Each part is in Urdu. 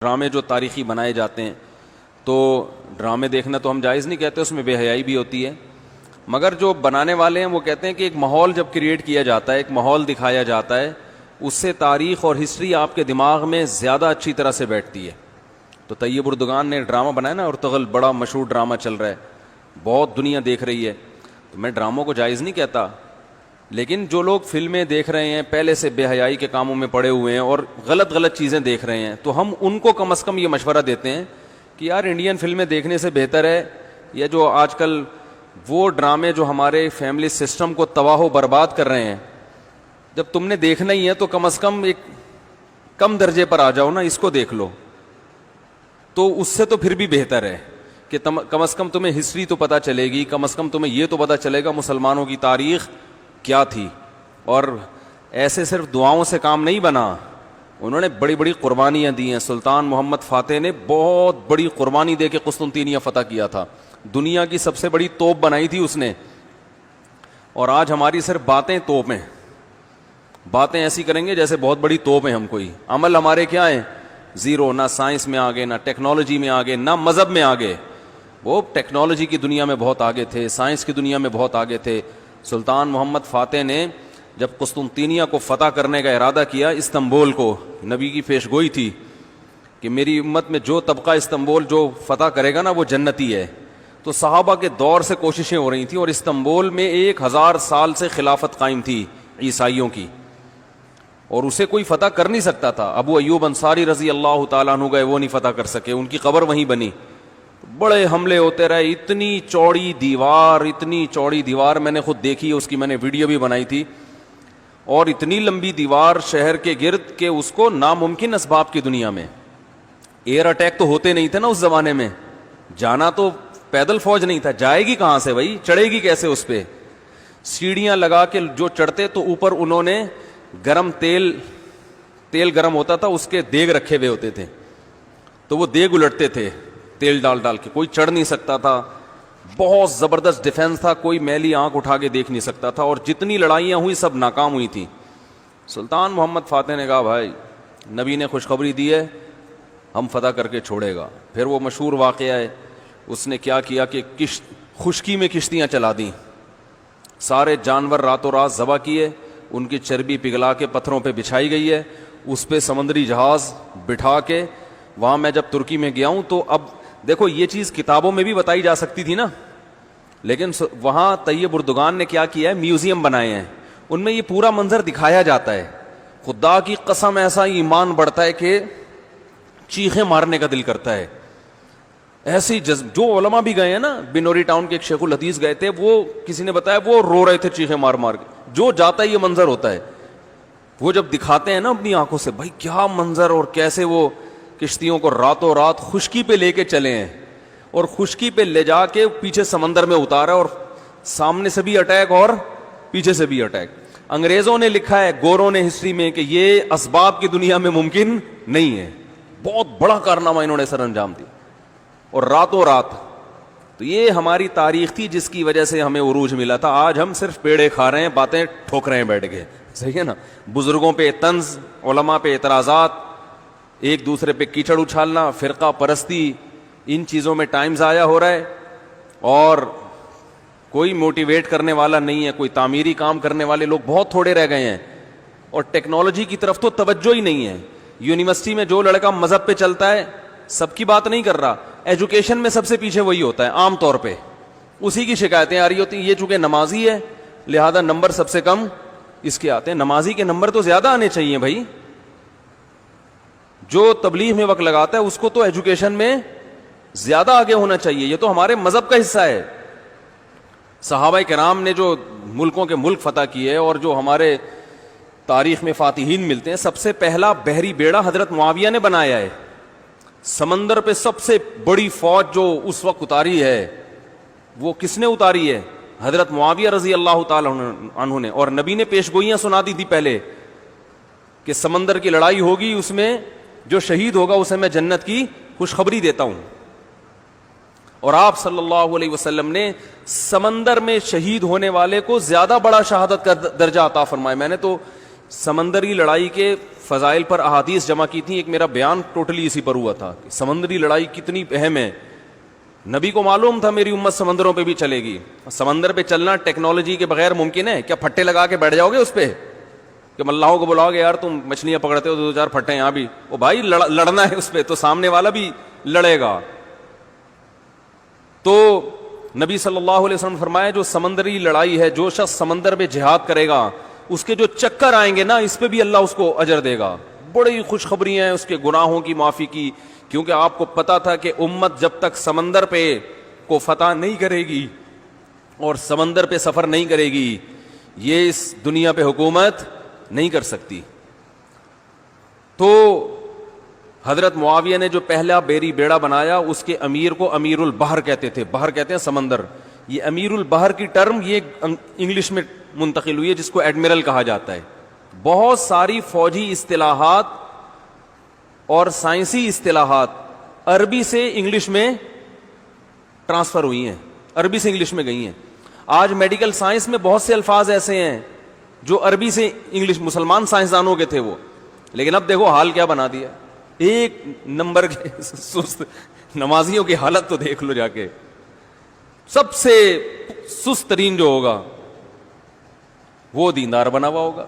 ڈرامے جو تاریخی بنائے جاتے ہیں تو ڈرامے دیکھنا تو ہم جائز نہیں کہتے، اس میں بے حیائی بھی ہوتی ہے، مگر جو بنانے والے ہیں وہ کہتے ہیں کہ ایک ماحول جب کریٹ کیا جاتا ہے، ایک ماحول دکھایا جاتا ہے، اس سے تاریخ اور ہسٹری آپ کے دماغ میں زیادہ اچھی طرح سے بیٹھتی ہے۔ تو طیب اردگان نے ڈرامہ بنایا نا، ارطغرل بڑا مشہور ڈرامہ چل رہا ہے، بہت دنیا دیکھ رہی ہے، تو میں ڈراموں کو جائز نہیں کہتا، لیکن جو لوگ فلمیں دیکھ رہے ہیں پہلے سے بے حیائی کے کاموں میں پڑے ہوئے ہیں اور غلط چیزیں دیکھ رہے ہیں، تو ہم ان کو کم از کم یہ مشورہ دیتے ہیں کہ یار انڈین فلمیں دیکھنے سے بہتر ہے یہ جو آج کل وہ ڈرامے جو ہمارے فیملی سسٹم کو تباہ و برباد کر رہے ہیں، جب تم نے دیکھنا ہی ہے تو کم از کم ایک کم درجے پر آ جاؤ نا، اس کو دیکھ لو، تو اس سے تو پھر بھی بہتر ہے کہ کم از کم تمہیں ہسٹری تو پتہ چلے گی، کم از کم تمہیں یہ تو پتہ چلے گا مسلمانوں کی تاریخ کیا تھی۔ اور ایسے صرف دعاؤں سے کام نہیں بنا، انہوں نے بڑی بڑی قربانیاں دی ہیں۔ سلطان محمد فاتح نے بہت بڑی قربانی دے کے قسطنطینیہ فتح کیا تھا، دنیا کی سب سے بڑی توپ بنائی تھی اس نے، اور آج ہماری صرف باتیں توپ ہیں، باتیں ایسی کریں گے جیسے بہت بڑی توپ ہیں ہم، کوئی عمل ہمارے کیا ہیں زیرو، نہ سائنس میں آگے، نہ ٹیکنالوجی میں آگے، نہ مذہب میں آگے۔ وہ ٹیکنالوجی کی دنیا میں بہت آگے تھے، سائنس کی دنیا میں بہت آگے تھے۔ سلطان محمد فاتح نے جب قسطنطینیہ کو فتح کرنے کا ارادہ کیا، استنبول کو، نبی کی پیش گوئی تھی کہ میری امت میں جو طبقہ استنبول جو فتح کرے گا نا وہ جنتی ہے، تو صحابہ کے دور سے کوششیں ہو رہی تھیں، اور استنبول میں 1000 سال سے خلافت قائم تھی عیسائیوں کی، اور اسے کوئی فتح کر نہیں سکتا تھا۔ ابو ایوب انصاری رضی اللہ تعالیٰ عنہ گئے، وہ نہیں فتح کر سکے، ان کی قبر وہیں بنی، بڑے حملے ہوتے رہے، اتنی چوڑی دیوار میں نے خود دیکھی، اس کی میں نے ویڈیو بھی بنائی تھی، اور اتنی لمبی دیوار شہر کے گرد کہ اس کو ناممکن اسباب کی دنیا میں، ایئر اٹیک تو ہوتے نہیں تھے نا اس زمانے میں، جانا تو پیدل فوج نہیں تھا، جائے گی کہاں سے بھائی، چڑھے گی کیسے اس پہ؟ سیڑھیاں لگا کے جو چڑھتے تو اوپر انہوں نے گرم تیل گرم ہوتا تھا، اس کے دیگ رکھے ہوئے ہوتے تھے، تو وہ دیگ الٹتے تھے تیل ڈال کے، کوئی چڑھ نہیں سکتا تھا، بہت زبردست ڈیفنس تھا، کوئی میلی آنکھ اٹھا کے دیکھ نہیں سکتا تھا، اور جتنی لڑائیاں ہوئی سب ناکام ہوئی تھیں۔ سلطان محمد فاتح نے کہا بھائی نبی نے خوشخبری دی ہے، ہم فتح کر کے چھوڑے گا۔ پھر وہ مشہور واقعہ ہے، اس نے کیا کیا کہ خشکی میں کشتیاں چلا دیں، سارے جانور راتوں رات ذبح کیے، ان کی چربی پگھلا کے پتھروں پہ بچھائی گئی ہے، اس پہ سمندری جہاز بٹھا کے، وہاں میں جب ترکی میں گیا ہوں تو اب دیکھو یہ چیز کتابوں میں بھی بتائی جا سکتی تھی نا، لیکن وہاں طیب اردگان نے کیا کیا ہے، میوزیم بنائے ہیں، ان میں یہ پورا منظر دکھایا جاتا ہے۔ خدا کی قسم ایسا ایمان بڑھتا ہے کہ چیخیں مارنے کا دل کرتا ہے، ایسی جو علماء بھی گئے ہیں نا، بنوری ٹاؤن کے ایک شیخ الحدیث گئے تھے، وہ کسی نے بتایا وہ رو رہے تھے چیخیں مار مار کے، جو جاتا ہے یہ منظر ہوتا ہے، وہ جب دکھاتے ہیں نا اپنی آنکھوں سے، بھائی کیا منظر، اور کیسے وہ کشتیوں کو راتوں رات خشکی پہ لے کے چلے ہیں، اور خشکی پہ لے جا کے پیچھے سمندر میں اتارا، اور سامنے سے بھی اٹیک اور پیچھے سے بھی اٹیک۔ انگریزوں نے لکھا ہے، گوروں نے ہسٹری میں، کہ یہ اسباب کی دنیا میں ممکن نہیں ہے، بہت بڑا کارنامہ انہوں نے سر انجام دیا، اور راتوں رات۔ تو یہ ہماری تاریخ تھی جس کی وجہ سے ہمیں عروج ملا تھا، آج ہم صرف پیڑے کھا رہے ہیں، باتیں ٹھوک رہے ہیں بیٹھ کے، صحیح ہے نا؟ بزرگوں پہ طنز، علماء پہ اعتراضات، ایک دوسرے پہ کیچڑ اچھالنا، فرقہ پرستی، ان چیزوں میں ٹائم ضائع ہو رہا ہے، اور کوئی موٹیویٹ کرنے والا نہیں ہے، کوئی تعمیری کام کرنے والے لوگ بہت تھوڑے رہ گئے ہیں، اور ٹیکنالوجی کی طرف تو توجہ ہی نہیں ہے۔ یونیورسٹی میں جو لڑکا مذہب پہ چلتا ہے، سب کی بات نہیں کر رہا، ایجوکیشن میں سب سے پیچھے وہی ہوتا ہے عام طور پہ، اسی کی شکایتیں آ رہی ہوتی ہیں، یہ چونکہ نمازی ہے لہذا نمبر سب سے کم اس کے آتے ہیں۔ نمازی کے نمبر تو زیادہ آنے چاہیے بھائی، جو تبلیغ میں وقت لگاتا ہے اس کو تو ایجوکیشن میں زیادہ آگے ہونا چاہیے، یہ تو ہمارے مذہب کا حصہ ہے۔ صحابہ کرام نے جو ملکوں کے ملک فتح کیے، اور جو ہمارے تاریخ میں فاتحین ملتے ہیں، سب سے پہلا بحری بیڑا حضرت معاویہ نے بنایا ہے، سمندر پہ سب سے بڑی فوج جو اس وقت اتاری ہے وہ کس نے اتاری ہے؟ حضرت معاویہ رضی اللہ تعالی عنہ نے، اور نبی نے پیشگوئیاں سنا دی تھی پہلے کہ سمندر کی لڑائی ہوگی، اس میں جو شہید ہوگا اسے میں جنت کی خوشخبری دیتا ہوں، اور آپ صلی اللہ علیہ وسلم نے سمندر میں شہید ہونے والے کو زیادہ بڑا شہادت کا درجہ عطا فرمایا۔ میں نے تو سمندری لڑائی کے فضائل پر احادیث جمع کی تھیں. ایک میرا بیان ٹوٹلی اسی پر ہوا تھا کہ سمندری لڑائی کتنی اہم ہے. نبی کو معلوم تھا میری امت سمندروں پہ بھی چلے گی. سمندر پہ چلنا ٹیکنالوجی کے بغیر ممکن ہے کیا؟ پھٹے لگا کے بیٹھ جاؤ گے اس پہ کہ ملاحوں کو بلاؤ گے یار تم مچھلیاں پکڑتے ہو تو 2-4 پھٹے یہاں بھی, او بھائی لڑنا ہے اس پہ تو سامنے والا بھی لڑے گا. تو نبی صلی اللہ علیہ وسلم نے فرمایا جو سمندری لڑائی ہے, جو شخص سمندر میں جہاد کرے گا اس کے جو چکر آئیں گے نا اس پہ بھی اللہ اس کو اجر دے گا. بڑی خوشخبری ہیں اس کے گناہوں کی معافی کی, کیونکہ آپ کو پتا تھا کہ امت جب تک سمندر پہ کو فتح نہیں کرے گی اور سمندر پہ سفر نہیں کرے گی یہ اس دنیا پہ حکومت نہیں کر سکتی. تو حضرت معاویہ نے جو پہلا بیڑا بنایا اس کے امیر کو امیر البحر کہتے تھے. بحر کہتے ہیں سمندر. یہ امیر البحر کی ٹرم یہ انگلش میں منتقل ہوئی ہے جس کو ایڈمرل کہا جاتا ہے. بہت ساری فوجی اصطلاحات اور سائنسی اصطلاحات عربی سے انگلش میں ٹرانسفر ہوئی ہیں, عربی سے انگلش میں گئی ہیں. آج میڈیکل سائنس میں بہت سے الفاظ ایسے ہیں جو عربی سے انگلش, مسلمان سائنسدانوں کے تھے وہ, لیکن اب دیکھو حال کیا بنا دیا. ایک نمبر کے سست نمازیوں کی حالت تو دیکھ لو جا کے. سب سے سست ترین جو ہوگا وہ دیندار بنا ہوا ہوگا.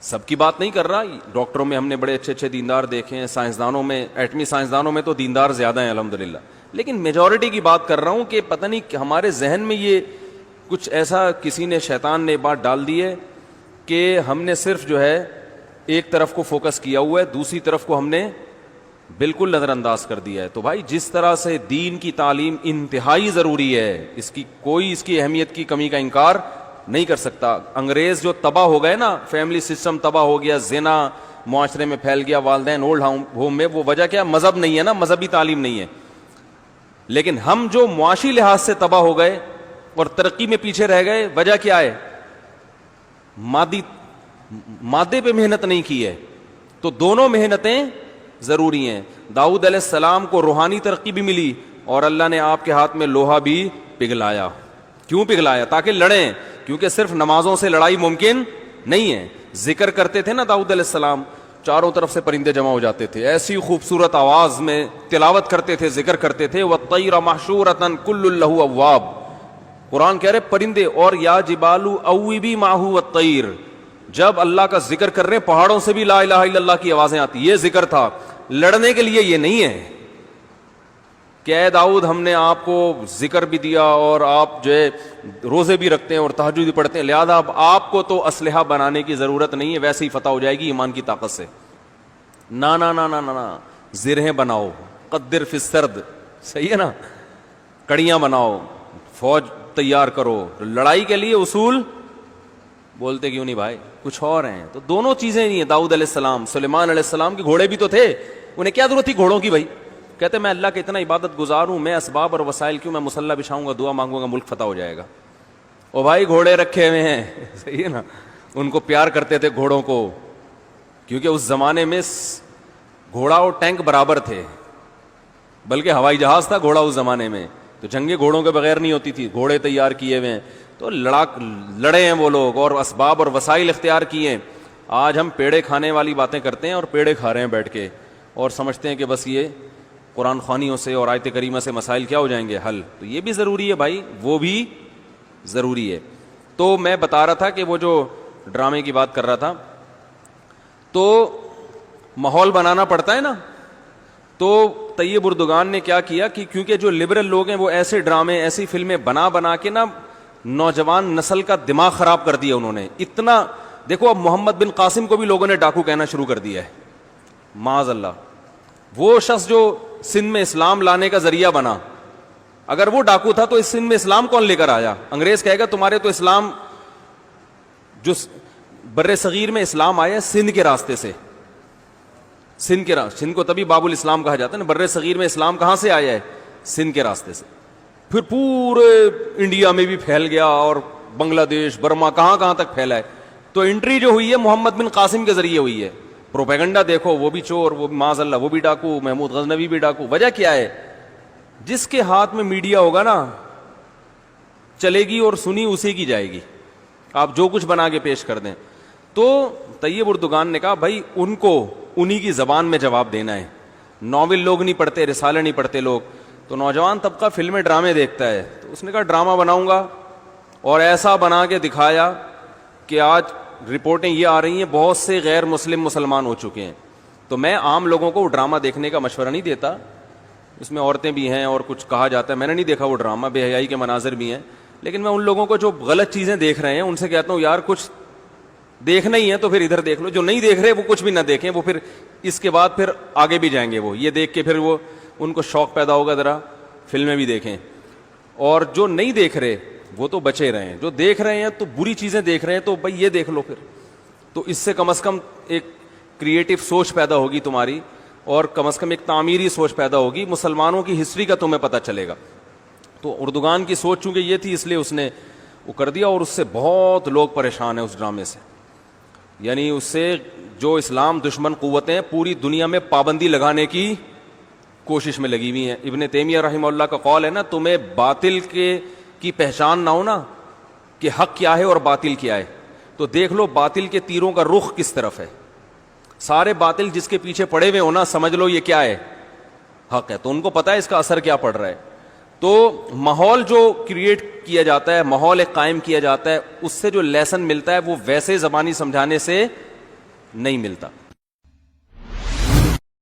سب کی بات نہیں کر رہا, ڈاکٹروں میں ہم نے بڑے اچھے اچھے دیندار دیکھے ہیں, سائنسدانوں میں, ایٹمی سائنسدانوں میں تو دیندار زیادہ ہیں الحمدللہ, لیکن میجورٹی کی بات کر رہا ہوں کہ پتہ نہیں کہ ہمارے ذہن میں یہ کچھ ایسا کسی نے, شیطان نے بات ڈال دی ہے کہ ہم نے صرف جو ہے ایک طرف کو فوکس کیا ہوا ہے, دوسری طرف کو ہم نے بالکل نظر انداز کر دیا ہے. تو بھائی جس طرح سے دین کی تعلیم انتہائی ضروری ہے, اس کی کوئی اس کی اہمیت کی کمی کا انکار نہیں کر سکتا. انگریز جو تباہ ہو گئے نا, فیملی سسٹم تباہ ہو گیا, زنا معاشرے میں پھیل گیا, والدین اولڈ ہوم میں, وہ وجہ کیا؟ مذہب نہیں ہے نا, مذہبی تعلیم نہیں ہے. لیکن ہم جو معاشی لحاظ سے تباہ ہو گئے اور ترقی میں پیچھے رہ گئے, وجہ کیا ہے؟ مادے پہ محنت نہیں کی ہے. تو دونوں محنتیں ضروری ہیں. داؤد علیہ السلام کو روحانی ترقی بھی ملی اور اللہ نے آپ کے ہاتھ میں لوہا بھی پگھلایا. کیوں پگھلایا؟ تاکہ لڑیں, کیونکہ صرف نمازوں سے لڑائی ممکن نہیں ہے. ذکر کرتے تھے نا داؤد علیہ السلام, چاروں طرف سے پرندے جمع ہو جاتے تھے, ایسی خوبصورت آواز میں تلاوت کرتے تھے, ذکر کرتے تھے. وَالطَّيْرَ مَحْشُورَةً كُلٌّ لَهُ أَوَّابٌ, قرآن کہہ رہے پرندے, اور یا جبال اوبی ماہو والطیر. جب اللہ کا ذکر کر رہے ہیں پہاڑوں سے بھی لا الہ الا اللہ کی آوازیں آتی. یہ ذکر تھا, لڑنے کے لیے یہ نہیں ہے کہ اے داؤد ہم نے آپ کو ذکر بھی دیا اور آپ جو ہے روزے بھی رکھتے ہیں اور تہجد بھی پڑھتے ہیں, لہذا اب آپ کو تو اسلحہ بنانے کی ضرورت نہیں ہے, ویسے ہی فتح ہو جائے گی ایمان کی طاقت سے. نا نا نا نا نا, زرہیں بناؤ, قدر فی السرد, صحیح ہے نا, کڑیاں بناؤ, فوج تیار کرو. لڑائی کے لیے اصول بولتے کیوں نہیں بھائی, کچھ اور ہیں. تو دونوں چیزیں نہیں ہیں. داؤد علیہ السلام, سلیمان علیہ السلام کے گھوڑے بھی تو تھے, انہیں کیا ضرورت تھی گھوڑوں کی بھائی؟ کہتے میں اللہ کا اتنا عبادت گزار ہوں, میں اسباب اور وسائل کیوں, میں مصلی بچھاؤں گا, دعا مانگوں گا, ملک فتح ہو جائے گا. او بھائی گھوڑے رکھے ہوئے ہیں, صحیح ہے نا. ان کو پیار کرتے تھے گھوڑوں کو, کیونکہ اس زمانے میں گھوڑا اور ٹینک برابر تھے, بلکہ ہوائی جہاز تھا گھوڑا اس زمانے میں. تو جنگیں گھوڑوں کے بغیر نہیں ہوتی تھی, گھوڑے تیار کیے ہوئے ہیں. تو لڑے ہیں وہ لوگ اور اسباب اور وسائل اختیار کیے ہیں. آج ہم پیڑے کھانے والی باتیں کرتے ہیں اور پیڑے کھا رہے ہیں بیٹھ کے, اور سمجھتے ہیں کہ بس یہ قرآن خوانیوں سے اور آیت کریمہ سے مسائل کیا ہو جائیں گے حل. تو یہ بھی ضروری ہے بھائی, وہ بھی ضروری ہے. تو میں بتا رہا تھا کہ وہ جو ڈرامے کی بات کر رہا تھا, تو ماحول بنانا پڑتا ہے نا. تو طیب اردگان نے کیا کیا کہ کیونکہ جو لبرل لوگ ہیں وہ ایسے ڈرامے, ایسی فلمیں بنا کے نا نوجوان نسل کا دماغ خراب کر دیا انہوں نے. اتنا دیکھو, اب محمد بن قاسم کو بھی لوگوں نے ڈاکو کہنا شروع کر دیا ہے, معاذ اللہ. وہ شخص جو سندھ میں اسلام لانے کا ذریعہ بنا, اگر وہ ڈاکو تھا تو اس سندھ میں اسلام کون لے کر آیا؟ انگریز کہے گا تمہارے تو اسلام, جو بر صغیر میں اسلام آیا سندھ کے راستے سے, سندھ کو تبھی باب الاسلام کہا جاتا ہے نا. بر صغیر میں اسلام کہاں سے آیا ہے؟ سندھ کے راستے سے. پھر پورے انڈیا میں بھی پھیل گیا اور بنگلہ دیش, برما, کہاں تک پھیلا ہے. تو انٹری جو ہوئی ہے محمد بن قاسم کے ذریعے ہوئی ہے. پروپیگنڈا دیکھو, وہ بھی چور, وہ بھی معاذ اللہ وہ بھی ڈاکو, محمود غزنوی بھی ڈاکو. وجہ کیا ہے؟ جس کے ہاتھ میں میڈیا ہوگا نا چلے گی اور سنی اسی کی جائے گی, آپ جو کچھ بنا کے پیش کر دیں. تو طیب اردگان نے کہا بھائی ان کو انہی کی زبان میں جواب دینا ہے, ناول لوگ نہیں پڑھتے, رسالے نہیں پڑھتے لوگ. تو نوجوان طبقہ فلمیں ڈرامے دیکھتا ہے, تو اس نے کہا ڈرامہ بناؤں گا, اور ایسا بنا کے دکھایا کہ آج رپورٹیں یہ آ رہی ہیں بہت سے غیر مسلم مسلمان ہو چکے ہیں. تو میں عام لوگوں کو وہ ڈرامہ دیکھنے کا مشورہ نہیں دیتا, اس میں عورتیں بھی ہیں اور کچھ کہا جاتا ہے, میں نے نہیں دیکھا وہ ڈرامہ, بے حیائی کے مناظر بھی ہیں, لیکن میں ان لوگوں کو جو غلط چیزیں دیکھ رہے ہیں ان سے کہتا ہوں یار کچھ دیکھنا ہی ہے تو پھر ادھر دیکھ لو, جو نہیں دیکھ رہے وہ کچھ بھی نہ دیکھیں, وہ پھر اس کے بعد پھر آگے بھی جائیں گے, وہ یہ دیکھ کے پھر وہ ان کو شوق پیدا ہوگا ذرا فلمیں بھی دیکھیں. اور جو نہیں دیکھ رہے وہ تو بچے رہے ہیں, جو دیکھ رہے ہیں تو بری چیزیں دیکھ رہے ہیں تو بھائی یہ دیکھ لو پھر, تو اس سے کم از کم ایک کریٹو سوچ پیدا ہوگی تمہاری, اور کم از کم ایک تعمیری سوچ پیدا ہوگی, مسلمانوں کی ہسٹری کا تمہیں پتہ چلے گا. تو اردگان کی سوچ چونکہ یہ تھی اس لیے اس نے وہ کر دیا, اور اس سے بہت لوگ پریشان ہیں اس ڈرامے سے. یعنی اس سے جو اسلام دشمن قوتیں پوری دنیا میں پابندی لگانے کی کوشش میں لگی ہوئی ہیں. ابن تیمیہ رحمہ اللہ کا قول ہے نا, تمہیں باطل کی پہچان نہ ہو نا کہ حق کیا ہے اور باطل کیا ہے, تو دیکھ لو باطل کے تیروں کا رخ کس طرف ہے. سارے باطل جس کے پیچھے پڑے ہوئے ہونا سمجھ لو یہ کیا ہے, حق ہے, تو ان کو پتا ہے اس کا اثر کیا پڑ رہا ہے. تو ماحول جو کریٹ کیا جاتا ہے, ماحول ایک قائم کیا جاتا ہے, اس سے جو لیسن ملتا ہے وہ ویسے زبانی سمجھانے سے نہیں ملتا.